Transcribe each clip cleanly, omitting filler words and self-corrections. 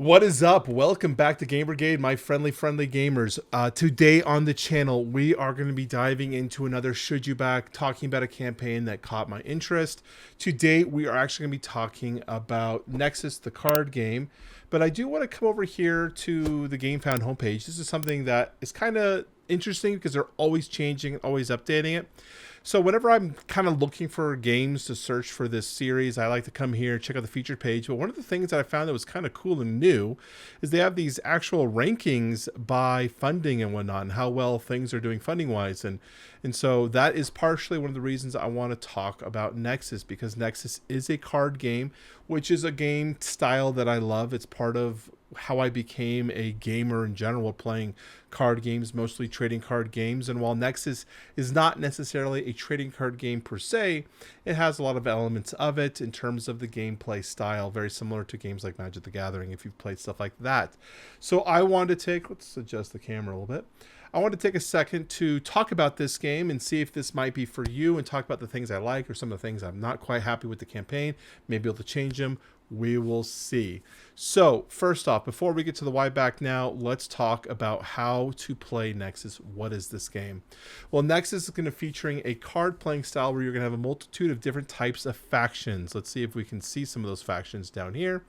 What is up? Welcome back to Game Brigade, my friendly gamers. Today on the channel, we are going to be diving into another Should You Back, talking about a campaign that caught my interest. Today, we are actually going to be talking about Nexus, the card game. But I do want to come over here to the Gamefound homepage. This is something that is kind of interesting because they're always changing, always updating it. So whenever I'm kind of looking for games to search for this series, I like to come here, check out the featured page. But one of the things that I found that was kind of cool and new is they have these actual rankings by funding and whatnot, and how well things are doing funding-wise. And so that is partially one of the reasons I want to talk about Nexus, because Nexus is a card game, which is a game style that I love. It's part of how I became a gamer in general, playing card games, mostly trading card games. And while Nexus is not necessarily a trading card game per se, it has a lot of elements of it in terms of the gameplay style, very similar to games like Magic the Gathering, if you've played stuff like that. So I wanted to let's adjust the camera a little bit. I want to take a second to talk about this game and see if this might be for you, and talk about the things I like or some of the things I'm not quite happy with the campaign. Maybe able to change them. We will see. So first off, before we get to the why back now, let's talk about how to play Nexus. What is this game? Well, Nexus is going to featuring a card playing style where you're going to have a multitude of different types of factions. Let's see if we can see some of those factions down here.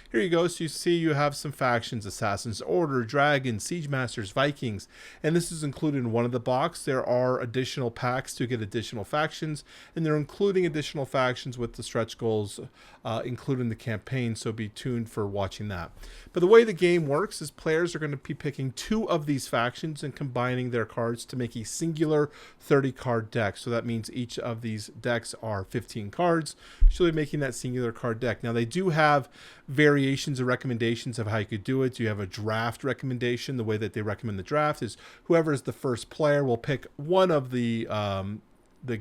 Here you go. So you see you have some factions: Assassin's Order, Dragons, Siege Masters, Vikings, and this is included in one of the box. There are additional packs to get additional factions, and they're including additional factions with the stretch goals included in the campaign, so be tuned for watching that. But the way the game works is players are going to be picking two of these factions and combining their cards to make a singular 30 card deck. So that means each of these decks are 15 cards. So you'll be making that singular card deck. Now they do have variations and recommendations of how you could do it. You have a draft recommendation. The way that they recommend the draft is whoever is the first player will pick one of the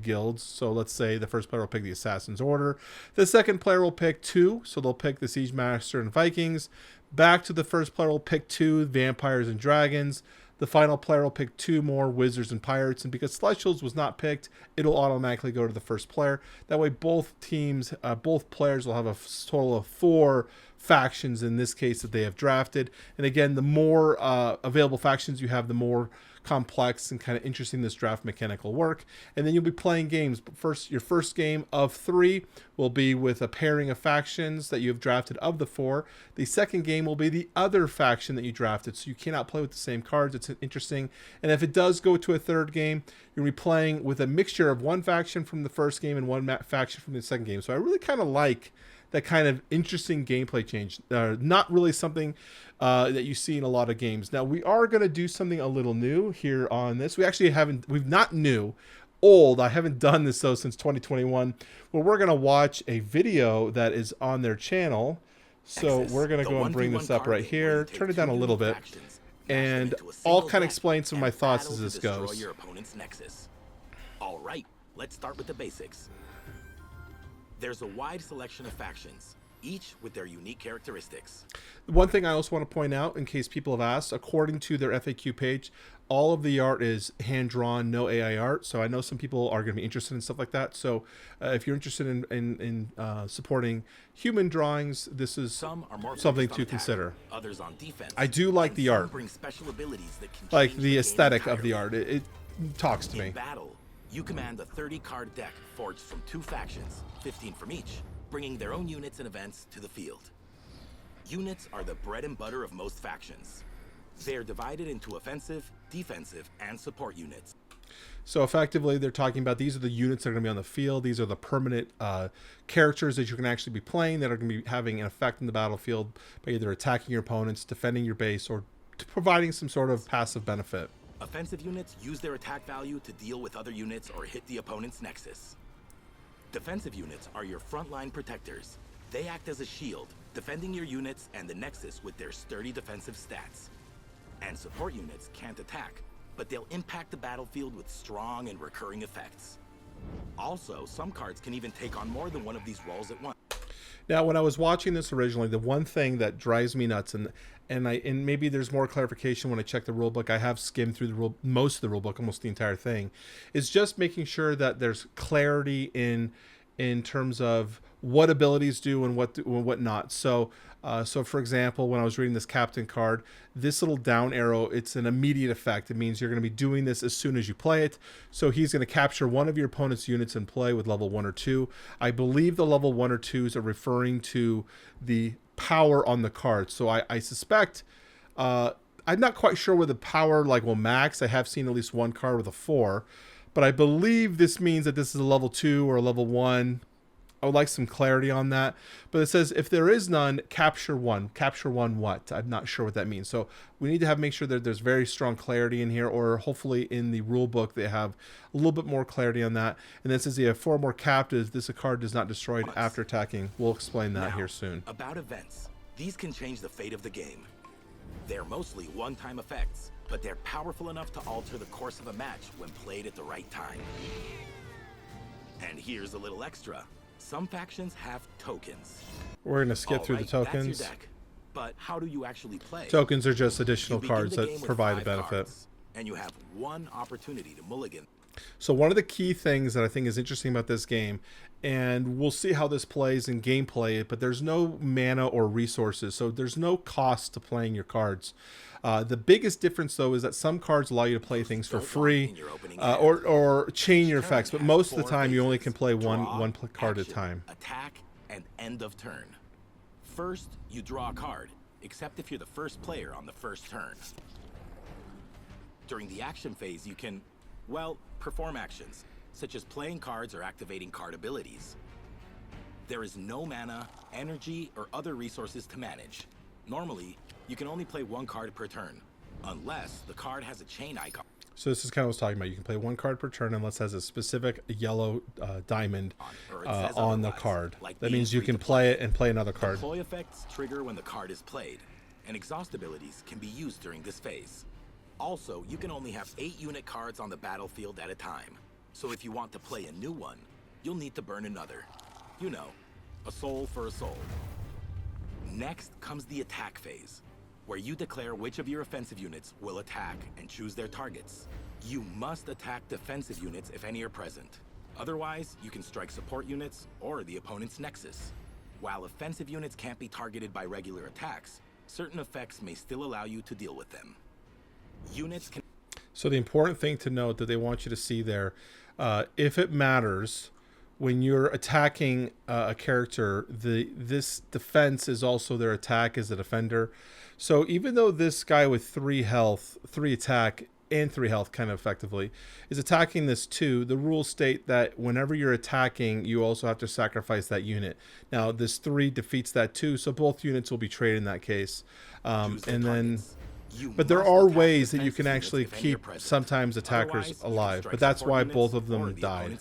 guilds. So let's say the first player will pick the Assassin's Order. The second player will pick two, so they'll pick the Siege Master and Vikings. Back to the first player will pick two, Vampires and Dragons. The final player will pick two more, Wizards and Pirates. And because Celestials was not picked, it'll automatically go to the first player. That way both teams, both players will have a total of 4 factions in this case that they have drafted. And again, the more available factions you have, the more complex and kind of interesting this draft mechanic will work. And then you'll be playing games. But first, your first game of 3 will be with a pairing of factions that you have drafted of the 4. The second game will be the other faction that you drafted, so you cannot play with the same cards. It's interesting. And if it does go to a third game, you're going to be playing with a mixture of one faction from the first game and one faction from the second game. So I really kind of like that kind of interesting gameplay change. Not really something that you see in a lot of games. Now we are going to do something a little new here on this. We've not new, old. I haven't done this though since 2021. Well, we're going to watch a video that is on their channel. So we're going to go and bring this up right here. Turn it down a little bit. And I'll kind of explain some of my thoughts as this goes. Your opponent's Nexus. All right, let's start with the basics. There's a wide selection of factions, each with their unique characteristics. One thing I also want to point out, in case people have asked, according to their FAQ page, all of the art is hand-drawn, no AI art. So I know some people are going to be interested in stuff like that. So if you're interested in supporting human drawings, this is something to consider. Others on defense. I do like the art. Bring special abilities that can like change the aesthetic game of the art. It talks to me. In battle, you command a 30-card deck forged from 2 factions, 15 from each, bringing their own units and events to the field. Units are the bread and butter of most factions. They are divided into offensive, defensive, and support units. So effectively, they're talking about these are the units that are going to be on the field. These are the permanent characters that you can actually be playing that are going to be having an effect in the battlefield by either attacking your opponents, defending your base, or providing some sort of passive benefit. Offensive units use their attack value to deal with other units or hit the opponent's Nexus. Defensive units are your frontline protectors. They act as a shield, defending your units and the Nexus with their sturdy defensive stats. And support units can't attack, but they'll impact the battlefield with strong and recurring effects. Also, some cards can even take on more than one of these roles at once. Now, when I was watching this originally, the one thing that drives me nuts, and maybe there's more clarification when I check the rulebook. I have skimmed through most of the rulebook, almost the entire thing, is just making sure that there's clarity in terms of what abilities do and what not. So So for example, when I was reading this captain card, this little down arrow, it's an immediate effect. It means you're going to be doing this as soon as you play it. So he's going to capture one of your opponent's units in play with level 1 or 2. I believe the level 1 or 2s are referring to the power on the card. So I suspect, I'm not quite sure where the power will max. I have seen at least one card with a 4, but I believe this means that this is a level 2 or a level 1. I would like some clarity on that. But it says if there is none, capture one. Capture one what? I'm not sure what that means. So we need to make sure that there's very strong clarity in here, or hopefully in the rule book they have a little bit more clarity on that. And then it says you have 4 more captives. This card is not destroyed after attacking. We'll explain that here soon. About events. These can change the fate of the game. They're mostly one-time effects, but they're powerful enough to alter the course of a match when played at the right time. And here's a little extra. Some factions have tokens. We're going to skip through the tokens. That's your deck. But how do you actually play? Tokens are just additional cards that provide a benefit. And you have one opportunity to mulligan. So one of the key things that I think is interesting about this game, and we'll see how this plays in gameplay, but there's no mana or resources, so there's no cost to playing your cards. The biggest difference, though, is that some cards allow you to play things for free or chain your effects, but most of the time you only can play one card at a time. Attack and end of turn. First, you draw a card, except if you're the first player on the first turn. During the action phase, you can, well, perform actions, such as playing cards or activating card abilities. There is no mana, energy, or other resources to manage. Normally, you can only play one card per turn, unless the card has a chain icon. So this is kind of what I was talking about. You can play one card per turn unless it has a specific yellow diamond on the card. That means you can play it and play another card. Deploy effects trigger when the card is played, and exhaust abilities can be used during this phase. Also, you can only have 8 unit cards on the battlefield at a time. So if you want to play a new one, you'll need to burn another. You know, a soul for a soul. Next comes the attack phase, where you declare which of your offensive units will attack and choose their targets. You must attack defensive units if any are present. Otherwise, you can strike support units or the opponent's Nexus. While offensive units can't be targeted by regular attacks, certain effects may still allow you to deal with them. Units can... So the important thing to note that they want you to see there, if it matters, when you're attacking a character, this defense is also their attack as a defender. So even though this guy with 3 health, 3 attack, and 3 health kind of effectively is attacking this 2, the rules state that whenever you're attacking, you also have to sacrifice that unit. Now this 3 defeats that 2, so both units will be traded in that case. And then... But there are ways that you can actually keep sometimes attackers alive, but that's why both of them died.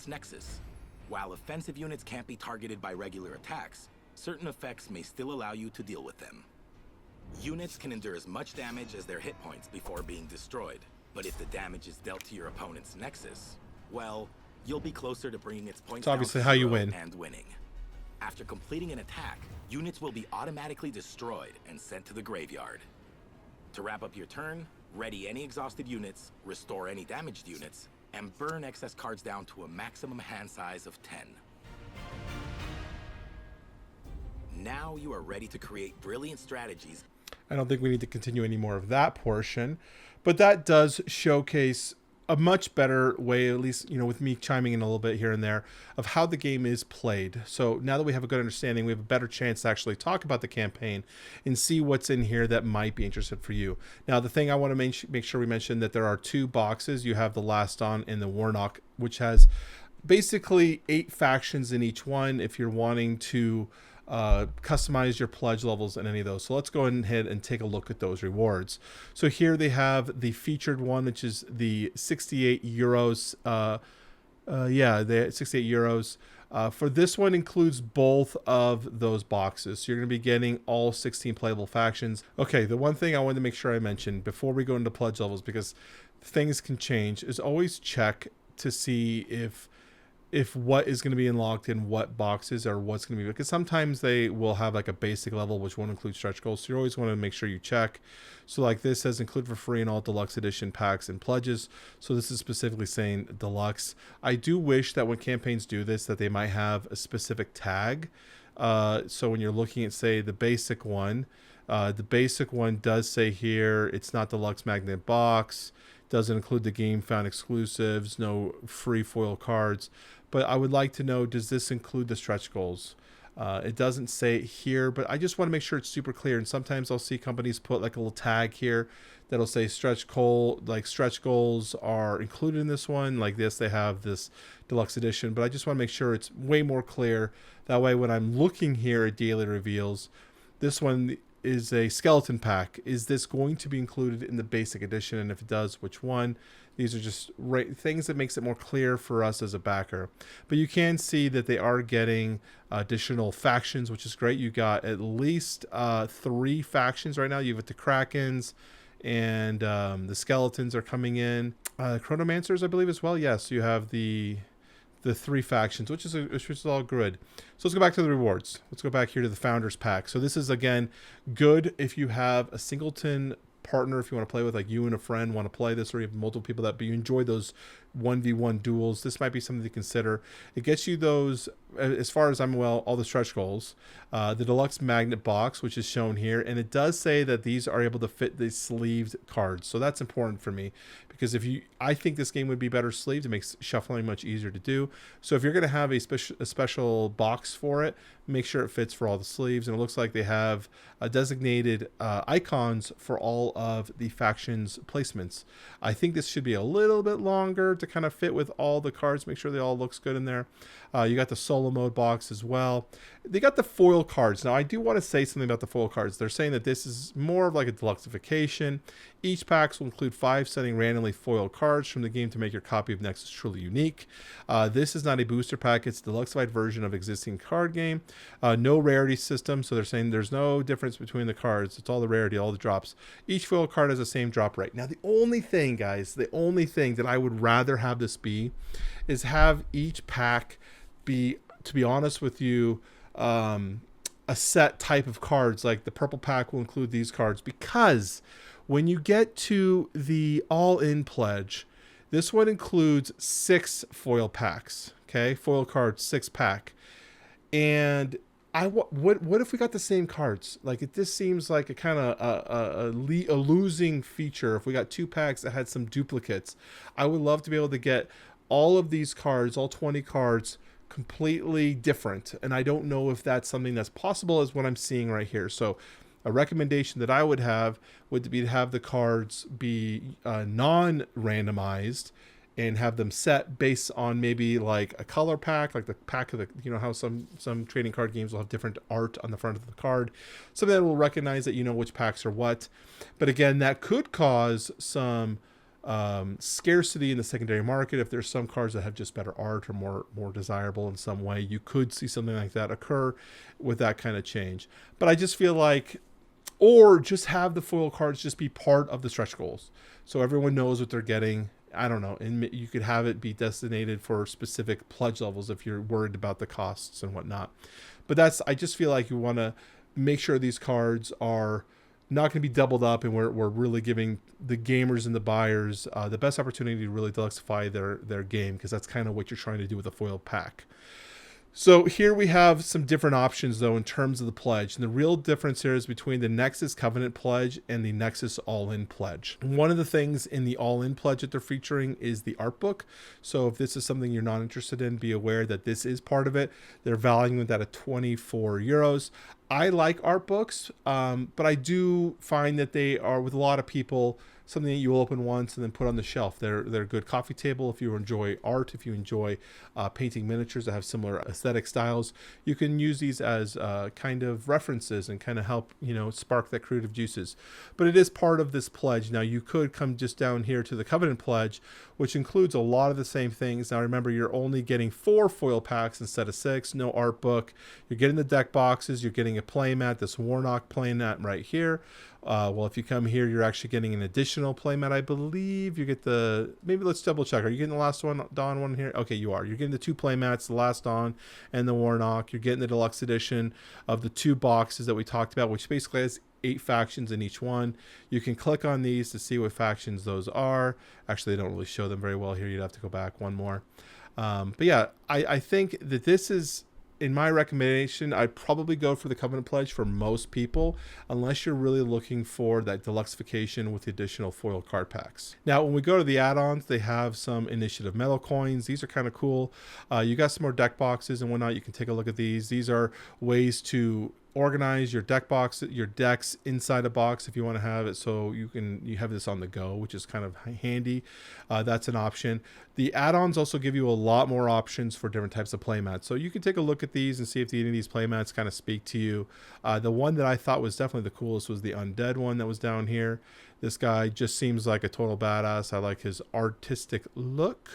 While offensive units can't be targeted by regular attacks, certain effects may still allow you to deal with them. Units can endure as much damage as their hit points before being destroyed, but if the damage is dealt to your opponent's Nexus, well, you'll be closer to bringing its points down obviously how you win. And winning. After completing an attack, units will be automatically destroyed and sent to the graveyard. To wrap up your turn, ready any exhausted units, restore any damaged units, and burn excess cards down to a maximum hand size of 10. Now you are ready to create brilliant strategies. I don't think we need to continue any more of that portion, but that does showcase a much better way, at least, you know, with me chiming in a little bit here and there, of how the game is played. So now that we have a good understanding, we have a better chance to actually talk about the campaign and see what's in here that might be interesting for you. Now, the thing I want to make sure we mention that there are 2 boxes. You have the Last On and the Warnock, which has basically 8 factions in each one if you're wanting to customize your pledge levels in any of those. So let's go ahead and take a look at those rewards. So here they have the featured one, which is the 68 euros. The 68 euros. For this one includes both of those boxes. So you're going to be getting all 16 playable factions. Okay, the one thing I wanted to make sure I mentioned before we go into pledge levels, because things can change, is always check to see if what is going to be unlocked in what boxes or what's going to be, because sometimes they will have like a basic level which won't include stretch goals, so you always want to make sure you check. So like this says include for free in all deluxe edition packs and pledges, so this is specifically saying deluxe. I do wish that when campaigns do this that they might have a specific tag So when you're looking at, say, the basic one does say here it's not deluxe magnet box, doesn't include the Gamefound exclusives, no free foil cards. But I would like to know, does this include the stretch goals? It doesn't say it here, but I just want to make sure it's super clear. And sometimes I'll see companies put like a little tag here that'll say stretch goals are included in this one. Like this, they have this deluxe edition, but I just want to make sure it's way more clear. That way, when I'm looking here at daily reveals, this one is a skeleton pack. Is this going to be included in the basic edition? And if it does, which one? These are just things that makes it more clear for us as a backer. But you can see that they are getting additional factions, which is great. You got at least 3 factions right now. You've got the Krakens, and the skeletons are coming in. Chronomancers, I believe, as well. Yes, you have the 3 factions, which is all good. So let's go back to the rewards. Let's go back here to the Founders Pack. So this is, again, good if you have a singleton partner, if you want to play with, like you and a friend want to play this, or you have multiple people but you enjoy those 1v1 duels. This might be something to consider. It gets you those, as far as I'm well, all the stretch goals, the deluxe magnet box, which is shown here, and it does say that these are able to fit the sleeved cards. So that's important for me, because I think this game would be better sleeved. It makes shuffling much easier to do. So if you're going to have a special box for it, make sure it fits for all the sleeves. And it looks like they have designated icons for all of the factions placements. I think this should be a little bit longer to kind of fit with all the cards. Make sure they all looks good in there. You got the solo mode box as well. They got the foil cards. Now, I do want to say something about the foil cards. They're saying that this is more of like a deluxification. Each pack will include 5 setting randomly foil cards from the game to make your copy of Nexus truly unique. This is not a booster pack. It's a deluxified version of existing card game. No rarity system, so they're saying there's no difference between the cards. It's all the rarity, all the drops. Each foil card has the same drop rate. Now, the only thing, guys, the only thing that I would rather have this be is have each pack be, to be honest with you, a set type of cards. Like the purple pack will include these cards, because when you get to the all-in pledge, this one includes 6 foil packs. Okay, foil cards, 6 pack. And what if we got the same cards? Like this seems like a kind of a losing feature. If we got 2 packs that had some duplicates, I would love to be able to get all of these cards, all 20 cards, completely different. And I don't know if that's something that's possible, as what I'm seeing right here. So a recommendation that I would have would be to have the cards be non-randomized, and have them set based on maybe like a color pack, like the pack of the, you know how some trading card games will have different art on the front of the card, something that will recognize that you know which packs are what. But again, that could cause some scarcity in the secondary market. If there's some cards that have just better art or more desirable in some way, you could see something like that occur with that kind of change. But I just feel like, or just have the foil cards just be part of the stretch goals, so everyone knows what they're getting. I don't know, and you could have it be designated for specific pledge levels if you're worried about the costs and whatnot. But I just feel like you want to make sure these cards are not going to be doubled up, and we're really giving the gamers and the buyers the best opportunity to really deluxify their game, because that's kind of what you're trying to do with a foil pack. So here we have some different options, though, in terms of the pledge. And the real difference here is between the Nexus Covenant pledge and the Nexus All-In pledge. One of the things in the All-In pledge that they're featuring is the art book. So if this is something you're not interested in, be aware that this is part of it. They're valuing that at 24 euros. I like art books, but I do find that they are, with a lot of people, something that you will open once and then put on the shelf. They're a good coffee table if you enjoy art, if you enjoy painting miniatures that have similar aesthetic styles. You can use these as kind of references and kind of help, spark that creative juices. But it is part of this pledge. Now, you could come just down here to the Covenant pledge, which includes a lot of the same things. Now, remember, you're only getting 4 foil packs instead of 6, no art book. You're getting the deck boxes. You're getting a playmat, this Warnock playmat right here. Well, if you come here, you're actually getting an additional playmat. I believe you get maybe let's double check. Are you getting the last Dawn one here? Okay, you are. You're getting the 2 playmats, the last Dawn and the Warnock. You're getting the deluxe edition of the 2 boxes that we talked about, which basically has 8 factions in each one. You can click on these to see what factions those are. Actually, they don't really show them very well here. You'd have to go back one more. But yeah, I think that this is in my recommendation, I'd probably go for the Covenant Pledge for most people, unless you're really looking for that deluxification with the additional foil card packs. Now, when we go to the add-ons, they have some initiative metal coins. These are kind of cool. You got some more deck boxes and whatnot. You can take a look at these. These are ways to organize your decks inside a box if you want to have it, so you have this on the go, which is kind of handy. That's an option. The add-ons also give you a lot more options for different types of playmats, so you can take a look at these and see if any of these playmats kind of speak to you. The one that I thought was definitely the coolest was the undead one that was down here. This guy just seems like a total badass. I like his artistic look.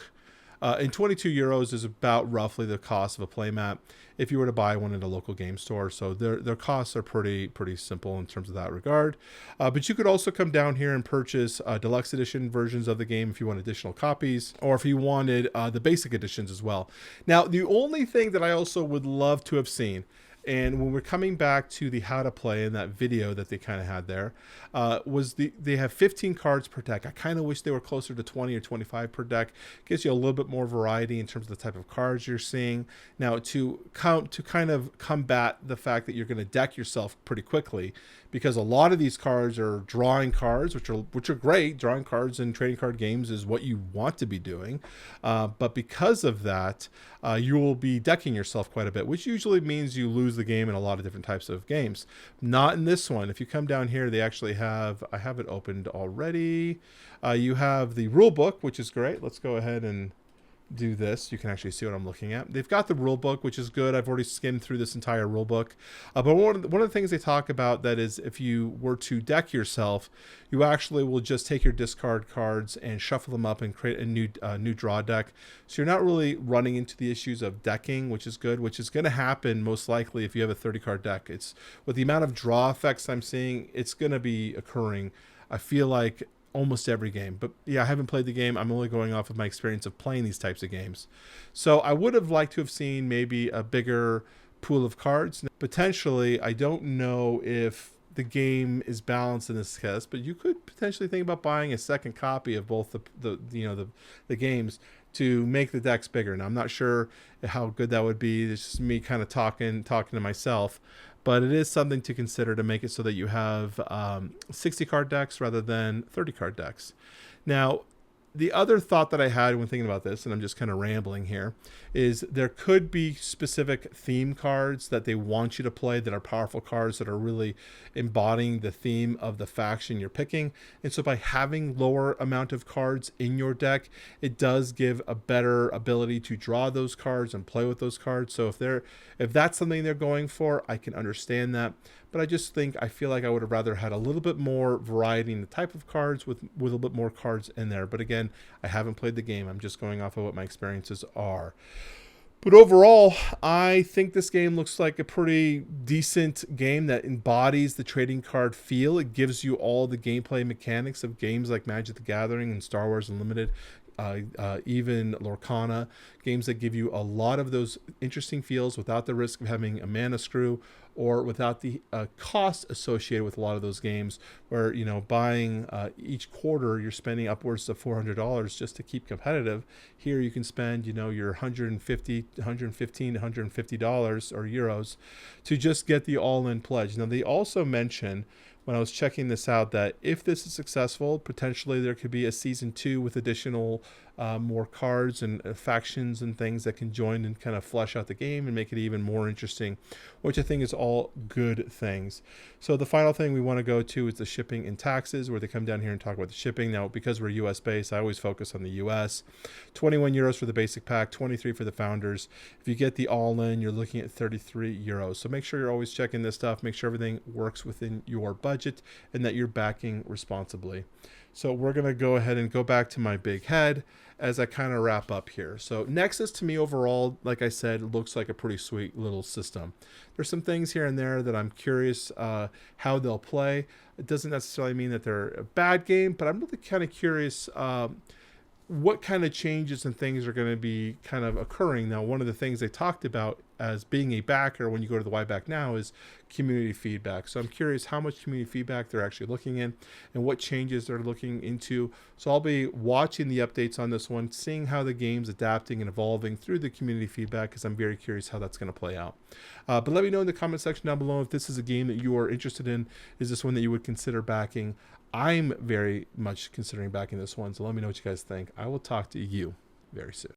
And 22 euros is about roughly the cost of a playmat if you were to buy one at a local game store. So their costs are pretty simple in terms of that regard. But you could also come down here and purchase deluxe edition versions of the game if you want additional copies, or if you wanted the basic editions as well. Now, the only thing that I also would love to have seen, and when we're coming back to the how to play in that video that they kind of had there, was they have 15 cards per deck. I kind of wish they were closer to 20 or 25 per deck. Gives you a little bit more variety in terms of the type of cards you're seeing. Now, to kind of combat the fact that you're going to deck yourself pretty quickly, because a lot of these cards are drawing cards, which are great. Drawing cards in trading card games is what you want to be doing, but because of that, you will be decking yourself quite a bit, which usually means you lose the game in a lot of different types of games. Not in this one. If you come down here, they actually have, I have it opened already. You have the rule book, which is great. Let's go ahead and do this. You can actually see what I'm looking at. They've got the rule book, which is good. I've already skimmed through this entire rule book. But one of the things they talk about that is, if you were to deck yourself, you actually will just take your discard cards and shuffle them up and create a new draw deck. So you're not really running into the issues of decking, which is good, which is going to happen most likely if you have a 30 card deck. It's with the amount of draw effects I'm seeing, it's going to be occurring, I feel like, almost every game. But yeah, I haven't played the game. I'm only going off of my experience of playing these types of games. So I would have liked to have seen maybe a bigger pool of cards. Potentially, I don't know if the game is balanced in this case, but you could potentially think about buying a second copy of both the games to make the decks bigger. Now, I'm not sure how good that would be. It's just me kind of talking to myself. But it is something to consider to make it so that you have 60 card decks rather than 30 card decks. Now, the other thought that I had when thinking about this, and I'm just kind of rambling here, is there could be specific theme cards that they want you to play that are powerful cards that are really embodying the theme of the faction you're picking. And so by having lower amount of cards in your deck, it does give a better ability to draw those cards and play with those cards. So if that's something they're going for, I can understand that. But I feel like I would have rather had a little bit more variety in the type of cards with a little bit more cards in there. But again, I haven't played the game. I'm just going off of what my experiences are. But overall, I think this game looks like a pretty decent game that embodies the trading card feel. It gives you all the gameplay mechanics of games like Magic the Gathering and Star Wars Unlimited, even Lorcana, games that give you a lot of those interesting feels without the risk of having a mana screw, or without the cost associated with a lot of those games, where buying each quarter you're spending upwards of $400 just to keep competitive. Here you can spend your $115 $150 or euros to just get the all-in pledge. Now, they also mention, when I was checking this out, that if this is successful, potentially there could be a season 2 with additional more cards and factions and things that can join and kind of flesh out the game and make it even more interesting, which I think is all good things. So the final thing we want to go to is the shipping and taxes, where they come down here and talk about the shipping. Now, because we're US based, I always focus on the US. 21 euros for the basic pack, 23 for the founders. If you get the all-in, you're looking at 33 euros. So make sure you're always checking this stuff, make sure everything works within your budget and that you're backing responsibly. So we're going to go ahead and go back to my big head as I kind of wrap up here. So Nexus, to me overall, like I said, looks like a pretty sweet little system. There's some things here and there that I'm curious how they'll play. It doesn't necessarily mean that they're a bad game, but I'm really kind of curious what kind of changes and things are going to be kind of occurring. Now, one of the things they talked about as being a backer when you go to the Why Back Now is community feedback. So I'm curious how much community feedback they're actually looking in and what changes they're looking into. So I'll be watching the updates on this one, seeing how the game's adapting and evolving through the community feedback, because I'm very curious how that's going to play out. But let me know in the comment section down below if this is a game that you are interested in. Is this one that you would consider backing? I'm very much considering backing this one, so let me know what you guys think. I will talk to you very soon.